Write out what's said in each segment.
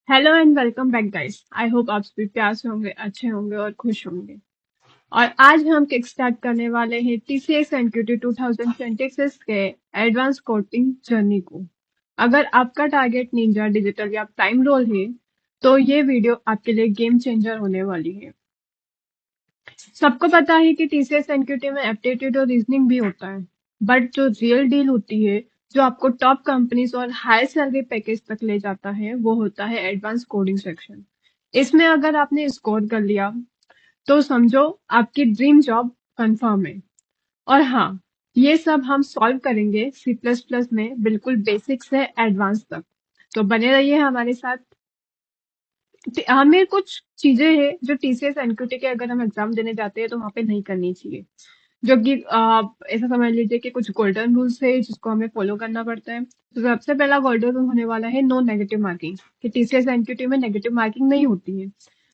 Hello and welcome back guys. I hope आप सभी प्यार से होंगे, अच्छे होंगे और खुश होंगे। और आज हम किक स्टार्ट करने वाले हैं टीसीएस एनक्यूटी 2026 के एडवांस कोडिंग जर्नी को। अगर आपका टारगेट निंजा डिजिटल या प्राइम रोल है तो ये वीडियो आपके लिए गेम चेंजर होने वाली है। सबको पता है कि टीसीएस एनक्यूटी में एप्टीट्यूड और रीजनिंग भी होता है, बट जो रियल डील होती है, जो आपको टॉप कंपनीज और हाई सैलरी पैकेज तक ले जाता है, वो होता है एडवांस कोडिंग सेक्शन। इसमें अगर आपने स्कोर कर लिया तो समझो आपकी ड्रीम जॉब कंफर्म है। और हाँ, ये सब हम सॉल्व करेंगे सी प्लस प्लस में, बिल्कुल बेसिक से एडवांस तक। तो बने रहिए हमारे साथ। हमें कुछ चीजें हैं जो टीसीएस एनक्यूटी के अगर हम एग्जाम देने जाते हैं तो वहां पे नहीं करनी चाहिए, जो कि ऐसा समझ लीजिए कि कुछ गोल्डन रूल्स है जिसको हमें फॉलो करना पड़ता है। तो सबसे पहला गोल्डन रूल होने वाला है नो नेगेटिव मार्किंग, कि टीसीएस एनक्यूटी में नेगेटिव मार्किंग नहीं होती है।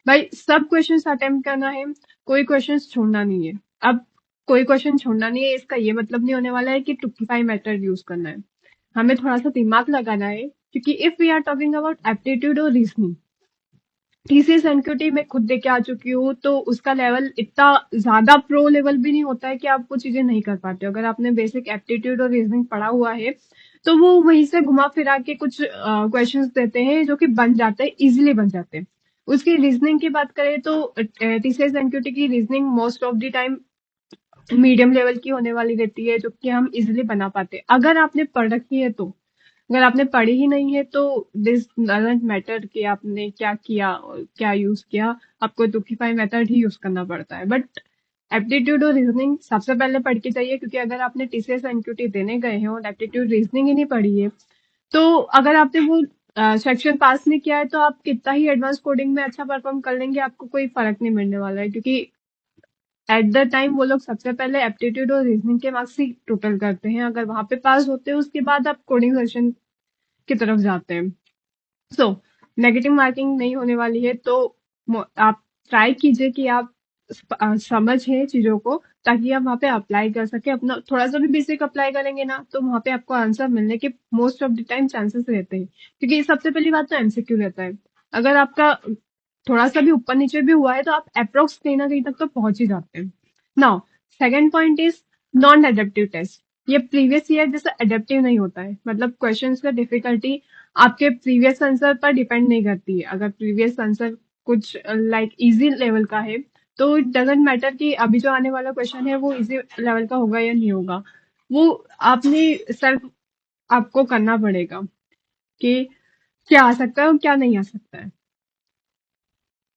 भाई सब क्वेश्चंस अटेम्प्ट करना है, कोई क्वेश्चंस छोड़ना नहीं है। अब कोई क्वेश्चन छोड़ना नहीं है, इसका ये मतलब नहीं होने वाला है कि टुक्कीफाई मेथड यूज करना है। हमें थोड़ा सा दिमाग लगाना है, क्योंकि if we are talking about aptitude और रीजनिंग, टीसीएस एनक्यूटी में खुद देके आ चुकी हूँ, तो उसका लेवल इतना ज्यादा प्रो लेवल भी नहीं होता है कि आप वो चीजें नहीं कर पाते हो। अगर आपने बेसिक एप्टीट्यूड और रीजनिंग पढ़ा हुआ है तो वो वहीं से घुमा फिरा के कुछ क्वेश्चंस देते हैं जो कि बन जाते हैं, इजीली बन जाते हैं। उसकी रीजनिंग की बात करें तो टीसीएस एनक्यूटी की reasoning most of the time medium level की होने वाली रहती है, जो कि हम इजिली बना पाते हैं अगर आपने पढ़ रखी है तो। अगर आपने पढ़ी ही नहीं है तो दिस डजंट मैटर कि आपने क्या किया और क्या यूज किया, आपको टुकीफाई मेथड ही यूज करना पड़ता है। बट एप्टीट्यूड और रीजनिंग सबसे पहले पढ़ के चाहिए, क्योंकि अगर आपने टीसीएस एनक्यूटी देने गए हैं और एप्टीट्यूड रीजनिंग ही नहीं पढ़ी है, तो अगर आपने वो सेक्शन पास नहीं किया है तो आप कितना ही एडवांस कोडिंग में अच्छा परफॉर्म कर लेंगे, आपको कोई फर्क नहीं मिलने वाला है। क्योंकि एट द टाइम वो लोग सबसे पहले एप्टीट्यूड और रीजनिंग के मार्क्स ही टोटल करते हैं। अगर वहां पे पास होते हैं उसके बाद आप कोडिंग सेक्शन की तरफ जाते हैं। सो नेगेटिव मार्किंग नहीं होने वाली है, तो आप ट्राई कीजिए कि आप समझें चीजों को, ताकि आप वहां पे अप्लाई कर सके। अपना थोड़ा सा भी बेसिक अप्लाई करेंगे ना, तो वहां पे आपको आंसर मिलने के most of the time chances रहते हैं। क्योंकि सबसे पहली बात तो एमसीक्यू रहता है। अगर आपका थोड़ा सा भी ऊपर नीचे भी हुआ है तो आप अप्रोक्स कहीं ना कहीं तक तो पहुंच ही जाते हैं। Now second point is non adaptive test. ये प्रीवियस ईयर जैसा एडेप्टिव नहीं होता है, मतलब क्वेश्चंस का डिफिकल्टी आपके प्रीवियस आंसर पर डिपेंड नहीं करती है। अगर प्रीवियस आंसर कुछ लाइक इजी लेवल का है तो इट डजेंट मैटर कि अभी जो आने वाला क्वेश्चन है वो इजी लेवल का होगा या नहीं होगा। वो आपने सेल्फ आपको करना पड़ेगा कि क्या आ सकता है और क्या नहीं आ सकता है।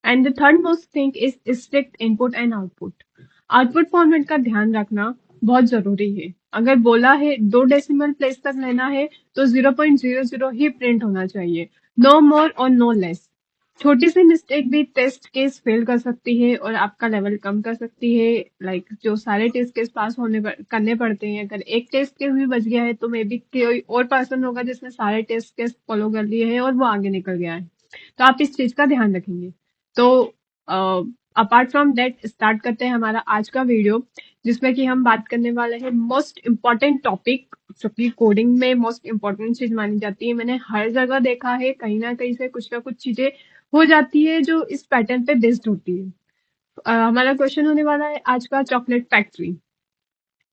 And the third most thing is strict input and output. Output format का ध्यान रखना बहुत जरूरी है। अगर बोला है 2 डेसिमल प्लेस तक लेना है तो 0.00 ही प्रिंट होना चाहिए, नो मोर और नो लेस। छोटी सी मिस्टेक भी टेस्ट केस फेल कर सकती है और आपका लेवल कम कर सकती है। लाइक जो सारे टेस्ट केस पास करने पड़ते हैं, अगर एक टेस्ट केस भी बच गया है तो मे बी कोई और पर्सन होगा जिसने सारे टेस्ट केस फॉलो कर लिए हैं और वो आगे निकल गया है। तो आप इस चीज का ध्यान रखेंगे। तो अपार्ट फ्रॉम दैट स्टार्ट करते हैं हमारा आज का वीडियो, जिसमें कि हम बात करने वाले हैं मोस्ट इम्पॉर्टेंट टॉपिक, जो कि कोडिंग में मोस्ट इम्पॉर्टेंट चीज मानी जाती है। मैंने हर जगह देखा है, कहीं ना कहीं से कुछ ना कुछ चीजें हो जाती है जो इस पैटर्न पे बेस्ड होती है। हमारा क्वेश्चन होने वाला है आज का चॉकलेट फैक्ट्री।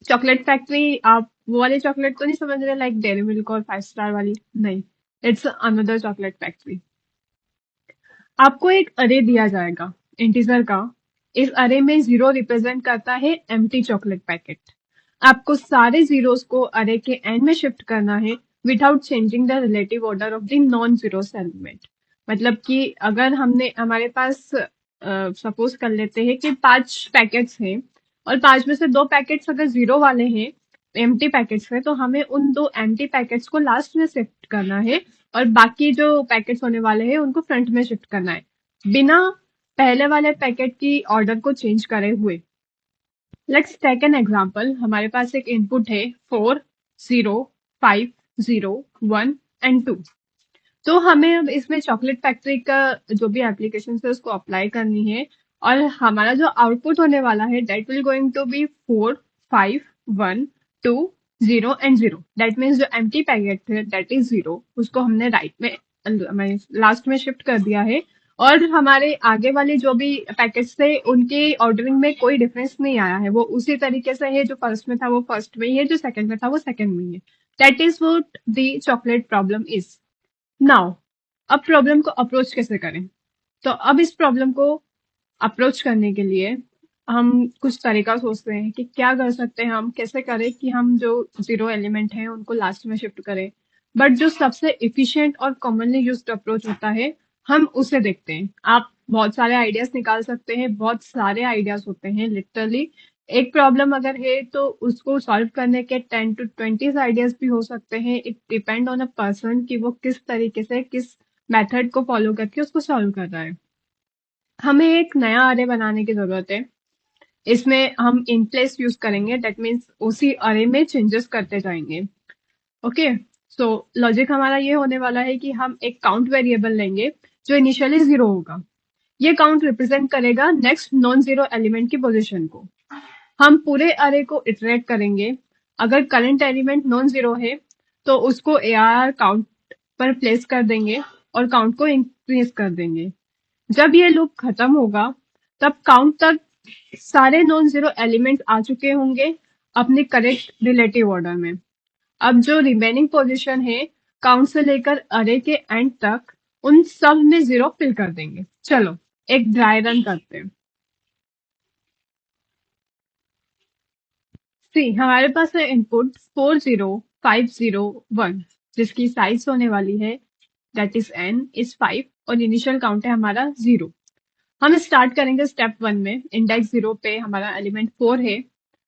चॉकलेट फैक्ट्री, आप वो वाले चॉकलेट तो नहीं समझ रहे लाइक डेयरी मिल्क और 5 स्टार वाली, नहीं। It's another chocolate factory. आपको एक अरे दिया जाएगा इंटीजर का। इस अरे में 0 रिप्रेजेंट करता है एम्प्टी चॉकलेट पैकेट। आपको सारे जीरोस को अरे के एंड में शिफ्ट करना है without changing the relative order of the non zeros element. मतलब कि अगर हमने हमारे पास सपोज कर लेते हैं कि 5 पैकेट्स हैं और 5 में से 2 पैकेट्स अगर जीरो वाले हैं, एम्प्टी पैकेट्स हैं, तो हमें उन 2 एम्प्टी पैकेट्स को लास्ट में शिफ्ट करना है और बाकी जो पैकेट्स होने वाले हैं उनको फ्रंट में शिफ्ट करना है, बिना पहले वाले पैकेट की ऑर्डर को चेंज करे हुए। Let's take an example. हमारे पास एक इनपुट है 4 0 5 0 1 एंड 2। तो हमें अब इसमें चॉकलेट फैक्ट्री का जो भी एप्लीकेशन है उसको अप्लाई करनी है, और हमारा जो आउटपुट होने वाला है that will going to be 4 5 1 2 0 and 0। That means जो एम्प्टी पैकेट है दैट इज 0, उसको हमने राइट में मैं लास्ट में शिफ्ट कर दिया है, और हमारे आगे वाले जो भी पैकेट्स थे उनके ऑर्डरिंग में कोई डिफरेंस नहीं आया है, वो उसी तरीके से है, जो फर्स्ट में था वो फर्स्ट में ही है, जो सेकंड में था वो सेकंड में ही है। That is what the chocolate problem is. Now अब प्रॉब्लम को अप्रोच कैसे करें? तो अब इस प्रॉब्लम को अप्रोच करने के लिए हम कुछ तरीका सोचते हैं कि क्या कर सकते हैं, हम कैसे करें कि हम जो जीरो एलिमेंट हैं उनको लास्ट में शिफ्ट करें। बट जो सबसे इफिशिएंट और कॉमनली यूज्ड अप्रोच होता है, हम उसे देखते हैं। आप बहुत सारे आइडियाज निकाल सकते हैं, बहुत सारे आइडियाज होते हैं लिटरली। एक प्रॉब्लम अगर है तो उसको सॉल्व करने के 10 to 20 आइडियाज भी हो सकते हैं। It depend on a person कि वो किस तरीके से, किस मेथड को फॉलो करके उसको सॉल्व कर रहा है। हमें एक नया अरे बनाने की जरूरत है। इसमें हम इन प्लेस यूज करेंगे, दैट मीन्स उसी अरे में चेंजेस करते जाएंगे। ओके, सो लॉजिक हमारा ये होने वाला है कि हम एक काउंट वेरिएबल लेंगे जो इनिशियली 0 होगा। ये काउंट रिप्रेजेंट करेगा नेक्स्ट नॉन जीरो एलिमेंट की पोजीशन को। हम पूरे अरे को इटरेट करेंगे। अगर करंट एलिमेंट नॉन जीरो है तो उसको ARR काउंट पर प्लेस कर देंगे और काउंट को इंक्रीज कर देंगे। जब ये लूप खत्म होगा तब काउंट तक सारे नॉन जीरो एलिमेंट आ चुके होंगे अपने करेक्ट रिलेटिव ऑर्डर में। अब जो रिमेनिंग पोजीशन है काउंट से लेकर अरे के एंड तक, उन सब में 0 फिल कर देंगे। चलो एक ड्राई रन करते हैं। सी, हमारे पास है इनपुट 40501, जिसकी साइज होने वाली है दैट इज n इज 5 और इनिशियल काउंट है हमारा 0। हम स्टार्ट करेंगे स्टेप 1 में। इंडेक्स 0 पे हमारा एलिमेंट 4 है,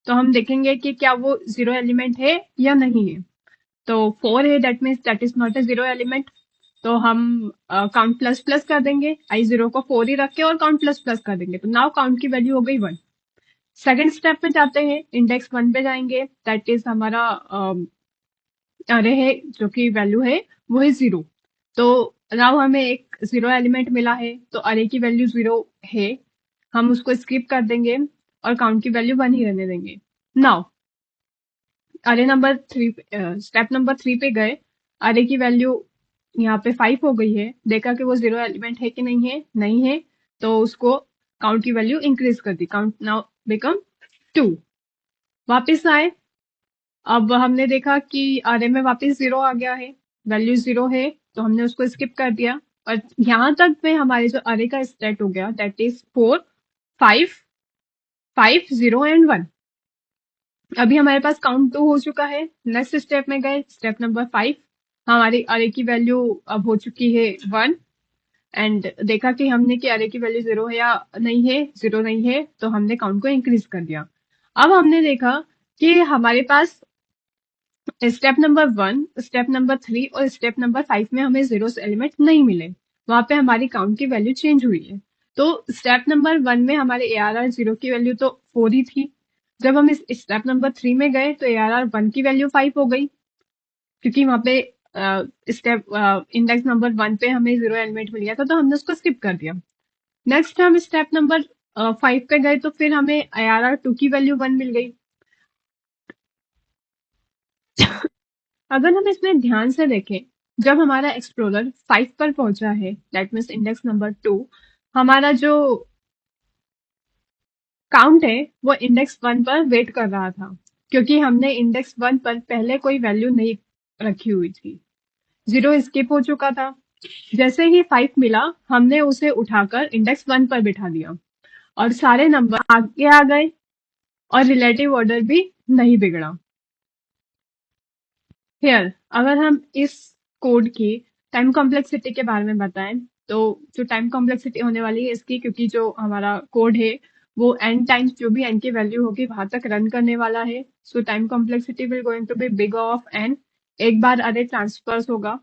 तो हम देखेंगे कि क्या वो 0 एलिमेंट है या नहीं है। तो 4 है, that means that is not a 0 element. तो हम काउंट प्लस प्लस कर देंगे, आई 0 को 4 ही रख के और काउंट प्लस प्लस कर देंगे, तो नाउ काउंट की वैल्यू हो गई 1। सेकेंड स्टेप पे जाते हैं, इंडेक्स 1 पे जाएंगे, दैट इज हमारा अरे है जो कि वैल्यू है वो है 0। तो नाउ हमें एक 0 एलिमेंट मिला है, तो अरे की वैल्यू 0 है, हम उसको स्किप कर देंगे और काउंट की वैल्यू 1 ही रहने देंगे। नाउ अरे नंबर 3, स्टेप नंबर 3 पे गए, अरे की वैल्यू यहाँ पे 5 हो गई है, देखा कि वो 0 एलिमेंट है कि नहीं है, नहीं है, तो उसको काउंट की वैल्यू इंक्रीज कर दी, काउंट नाउ बिकम 2। वापस आए, अब हमने देखा कि अरे में वापस 0 आ गया है, वैल्यू 0 है, तो हमने उसको स्किप कर दिया, और यहाँ तक में हमारे जो अरे का स्टेट हो गया दैट इज 4 5 5 0 एंड 1। अभी हमारे पास काउंट 2 हो चुका है। नेक्स्ट स्टेप में गए, स्टेप नंबर 5, हमारी अरे की वैल्यू अब हो चुकी है 1, एंड देखा कि हमने कि अरे की वैल्यू 0 है या नहीं है, 0 नहीं है, तो हमने काउंट को इंक्रीज कर दिया। अब हमने देखा कि हमारे पास स्टेप नंबर 1, स्टेप नंबर 3 और स्टेप नंबर 5 में हमें जीरो एलिमेंट नहीं मिले, वहां पे हमारी काउंट की वैल्यू चेंज हुई है। तो स्टेप नंबर 1 में हमारे ARR 0 की वैल्यू तो 4 ही थी। जब हम इस स्टेप नंबर 3 में गए तो ARR 1 की वैल्यू 5 हो गई, क्योंकि वहां पे स्टेप इंडेक्स नंबर 1 पे हमें 0 एलिमेंट मिल गया था, तो हमने उसको स्किप कर दिया। नेक्स्ट हम स्टेप नंबर 5 पे गए, तो फिर हमें ARR 2 की वैल्यू 1 मिल गई। अगर हम इसमें ध्यान से देखें, जब हमारा एक्सप्लोरर 5 पर पहुंचा है, दैट मीन्स इंडेक्स नंबर 2, हमारा जो काउंट है वो इंडेक्स 1 पर वेट कर रहा था, क्योंकि हमने इंडेक्स 1 पर पहले कोई वैल्यू नहीं रखी हुई थी, 0 स्किप हो चुका था। जैसे ही 5 मिला, हमने उसे उठाकर इंडेक्स 1 पर बिठा दिया और सारे नंबर आगे आ गए और रिलेटिव ऑर्डर भी नहीं बिगड़ा। हियर अगर हम इस कोड की टाइम कॉम्प्लेक्सिटी के बारे में बताएं, तो जो टाइम कॉम्प्लेक्सिटी होने वाली है इसकी, क्योंकि जो हमारा कोड है वो n टाइम्स जो भी n की वैल्यू होगी वहां तक रन करने वाला है, so time complexity will going to be big of n। एक बार अरे ट्रांसफर्स होगा,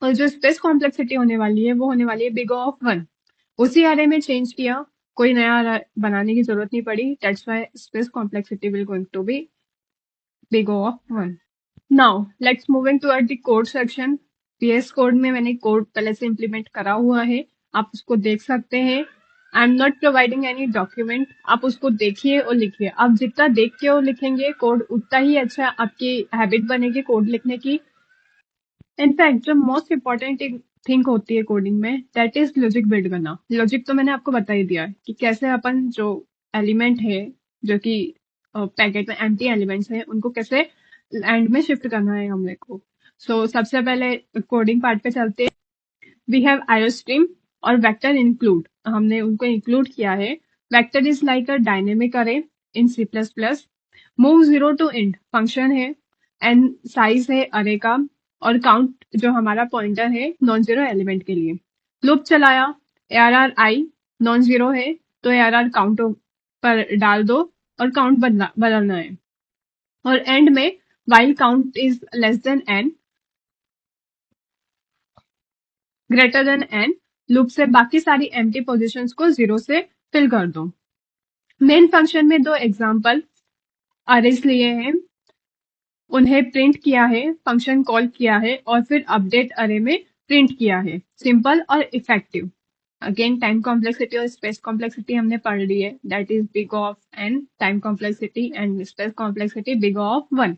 और जो स्पेस कॉम्प्लेक्सिटी होने वाली है वो होने वाली है बिग ऑफ 1। उसी अरे में चेंज किया, कोई नया array बनाने की जरूरत नहीं पड़ी, that's why space complexity will going to be big of 1। Now let's moving toward the code section. VS code में मैंने कोड पहले से इम्प्लीमेंट करा हुआ है, आप उसको देख सकते हैं। I am not providing any document, आप उसको देखिए और लिखिए। आप जितना देख के और लिखेंगे कोड, उतना ही अच्छा आपकी हैबिट बनेगी कोड लिखने की। इनफैक्ट जो मोस्ट इम्पॉर्टेंट थिंक होती है कोडिंग में, दैट इज लॉजिक बिल्ड करना। लॉजिक तो मैंने आपको बता ही दिया है कि कैसे अपन जो एलिमेंट है जो कि पैकेट में एम्प्टी एलिमेंट्स हैं उनको कैसे एंड में शिफ्ट करना है हमने को। सो सबसे पहले कोडिंग पार्ट पे चलते हैं। वी हैव आयोस्ट्रीम और वेक्टर इंक्लूड, हमने उनको इंक्लूड किया है। Vector is like a dynamic array in C++। Move zero to end function है, एंड साइज है अरे का, और काउंट जो हमारा पॉइंटर है नॉन जीरो एलिमेंट के लिए। लूप चलाया, ARR आई नॉन जीरो है तो ARR काउंट पर डाल दो और काउंट बदलना है। और एंड में while count is less than n greater than n, loop से बाकी सारी एम्प्टी पोजीशंस को जीरो से फिल कर दो। मेन फंक्शन में दो एग्जांपल अरेज लिए हैं, उन्हें प्रिंट किया है, फंक्शन कॉल किया है और फिर अपडेट अरे में प्रिंट किया है। सिंपल और इफेक्टिव। अगेन टाइम कॉम्प्लेक्सिटी और स्पेस कॉम्प्लेक्सिटी हमने पढ़ ली है, that is big of n time complexity and space complexity big of 1।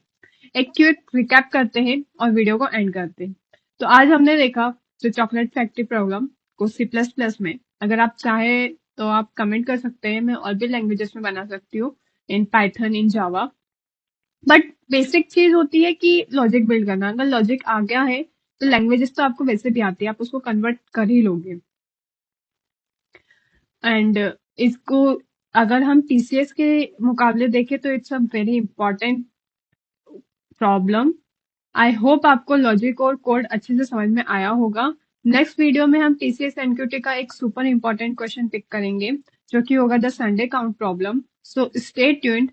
एक क्विक रिकैप करते हैं और वीडियो को एंड करते हैं। तो आज हमने देखा जो चॉकलेट फैक्ट्री प्रॉब्लम को C++ में, अगर आप चाहे तो आप कमेंट कर सकते हैं, मैं और भी लैंग्वेजेस में बना सकती हूँ, in Python, in Java. But basic चीज होती है कि लॉजिक बिल्ड करना। अगर लॉजिक आ गया है तो लैंग्वेजेस तो आपको वैसे भी आती है, आप उसको कन्वर्ट कर ही लोगे। एंड इसको अगर हम TCS के मुकाबले देखें तो it's a very important problem. I hope आपको लॉजिक और कोड अच्छे से समझ में आया होगा। नेक्स्ट वीडियो में हम TCS NQT का एक सुपर इंपॉर्टेंट क्वेश्चन पिक करेंगे जो कि होगा the Sunday count problem. So stay tuned.